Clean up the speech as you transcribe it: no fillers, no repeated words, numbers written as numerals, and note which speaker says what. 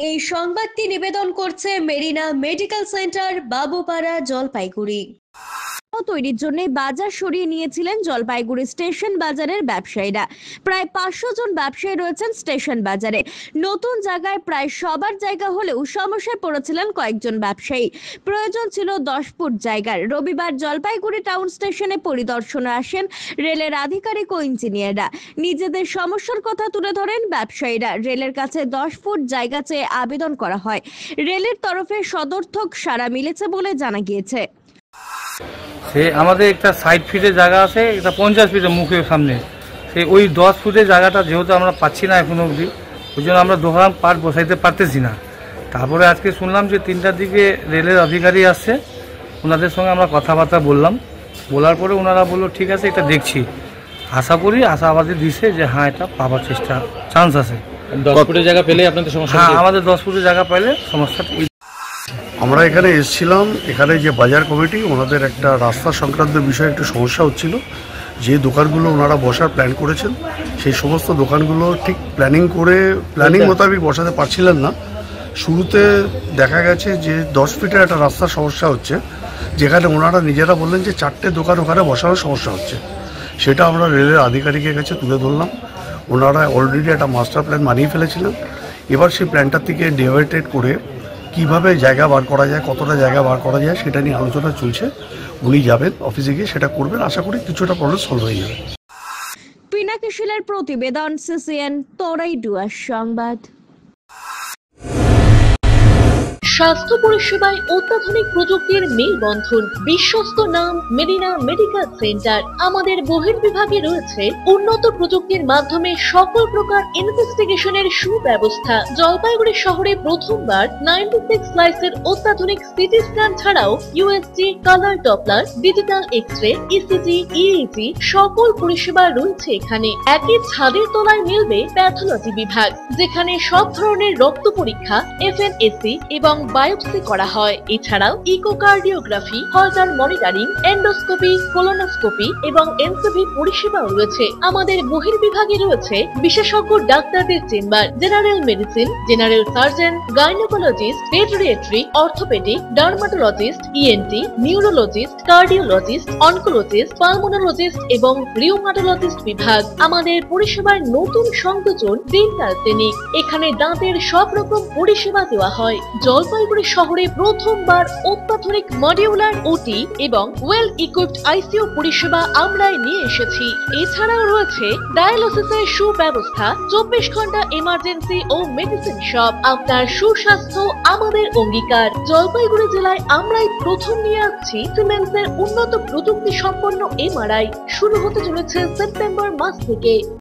Speaker 1: এই সংবাদটি নিবেদন করছে মেরিনা মেডিকেল সেন্টার, বাবুপাড়া, জলপাইগুড়ি। তৈরির জন্য বাজার সরিয়ে নিয়েছিলেন জলপাইগুড়ি স্টেশন বাজারের ব্যবসায়ীরা। প্রায় 500 জন ব্যবসায়ী রয়েছেন স্টেশন বাজারে। নতুন জায়গায় প্রায় সবার জায়গা হলেও সমস্যায় পড়েছিলেন কয়েকজন ব্যবসায়ী। প্রয়োজন ছিল 10 ফুট জায়গার। রবিবার জলপাইগুড়ি টাউন স্টেশনে পরিদর্শনে আসেন রেলের আধিকারিক ও ইঞ্জিনিয়াররা। নিজেদের সমস্যার কথা তুলে ধরেন ব্যবসায়ীরা। রেলের কাছে 10 ফুট জায়গা চেয়ে আবেদন করা হয়। রেলের তরফে সদর্থক সাড়া মিলেছে বলে জানা গিয়েছে।
Speaker 2: সে আমাদের একটা 60 ফিটের জায়গা আছে, এটা 50 ফিটের মুখের সামনে। সে ওই 10 ফুটের জায়গাটা যেহেতু আমরা পাচ্ছি না এখনো অবধি, ওই জন্য আমরা দোকান পাট বসাইতে পারতেছি না। তারপরে আজকে শুনলাম যে 3টার দিকে রেলের অধিকারী আসছে, ওনাদের সঙ্গে আমরা কথাবার্তা বললাম। বলার পরে ওনারা বললো ঠিক আছে, এটা দেখছি। আশা করি, আশাবাদী দিছে যে হ্যাঁ, এটা পাওয়ার চান্স আছে।
Speaker 3: 10 ফুটের জায়গা পেলে আপনাদের সমস্যা?
Speaker 2: হ্যাঁ, আমাদের 10 ফুটের জায়গা পাইলে সমস্যা।
Speaker 4: আমরা এখানে এসেছিলাম, এখানে যে বাজার কমিটি ওনাদের একটা রাস্তা সংক্রান্ত বিষয়ে একটু সমস্যা হচ্ছিল। যে দোকানগুলো ওনারা বসার প্ল্যান করেছেন সেই সমস্ত দোকানগুলো ঠিক প্ল্যানিং মোতাবেক বসাতে পারছিলেন না। শুরুতে দেখা গেছে যে 10 ফিটের একটা রাস্তার সমস্যা হচ্ছে, যেখানে ওনারা নিজেরা বললেন যে 4টে দোকান ওখানে বসানোর সমস্যা হচ্ছে। সেটা আমরা রেলের আধিকারিকের কাছে তুলে ধরলাম। ওনারা অলরেডি একটা মাস্টার প্ল্যান বানিয়ে ফেলেছিলেন। এবার সেই প্ল্যানটার থেকে ডিভাইডেড করে কিভাবে জায়গা বার করা যায়, কতটা জায়গা বার করা যায় সেটা নিয়ে আলোচনা চলছে। উনি যাবেন অফিসে গিয়ে সেটা করবেন। আশা করি কিছুটা প্রবলেম সলভ হয়ে যাবে।
Speaker 1: পিনাকি শিলের প্রতিবেদন, সিসিএন, তরাইডুয়ার সংবাদ।
Speaker 5: স্বাস্থ্য পরিষেবায় অত্যাধুনিক প্রযুক্তির মেলবন্ধন, বিশ্বস্ত নাম মেরিনা মেডিকেল সেন্টার। আমাদের বহির্বিভাগে রয়েছে উন্নত প্রযুক্তির মাধ্যমে সকল প্রকার ইনভেস্টিগেশনের সুব্যবস্থা। জলপাইগুড়ি শহরে প্রথমবার 96 স্লাইসের অত্যাধুনিক সিটি স্ক্যান ছাড়াও USG, colour Doppler, digital x-ray, ECG, EEG সকল পরিষেবা রয়েছে এখানে। একই ছাদের তলায় মিলবে প্যাথোলজি বিভাগ, যেখানে সব ধরনের রক্ত পরীক্ষা, এফএনএসি এবং বায়োপসি করা হয়। এছাড়াও ইকোকার্ডিওগ্রাফি, হলটার মনিটরিং, এন্ডোস্কোপি, কোলোনোস্কোপি এবং এনসিভি পরিষেবাও রয়েছে। আমাদের বহির্বিভাগে রয়েছে বিশেষজ্ঞ ডাক্তারদের chamber, general medicine, general surgeon, gynaecologist, paediatric, orthopaedic, dermatologist, ENT, neurologist, cardiologist, oncologist, pulmonologist এবং রিউমাটোলজিস্ট বিভাগ। আমাদের পরিষেবার নতুন সংযোজন ডেন্টাল ক্লিনিক। এখানে দাঁতের সব রকম পরিষেবা দেওয়া হয়। জলপাইগুড়ি শহরে প্রথমবার অত্যাধুনিক মডিউলার ওটি এবং ওয়েল ইকুইপড আইসিইউ পরিষেবা আমরাই নিয়ে এসেছি। এছাড়াও রয়েছে ডায়ালিসিসের সুব্যবস্থা, 24 ঘন্টা এমার্জেন্সি ও মেডিসিন শপ। আপনার সুস্বাস্থ্য আমাদের অঙ্গীকার। জলপাইগুড়ি জেলায় আমরাই প্রথম নিয়ে আসছি সিমেন্সের উন্নত প্রযুক্তি সম্পন্ন এমআরআই। শুরু হতে চলেছে সেপ্টেম্বর মাস থেকে।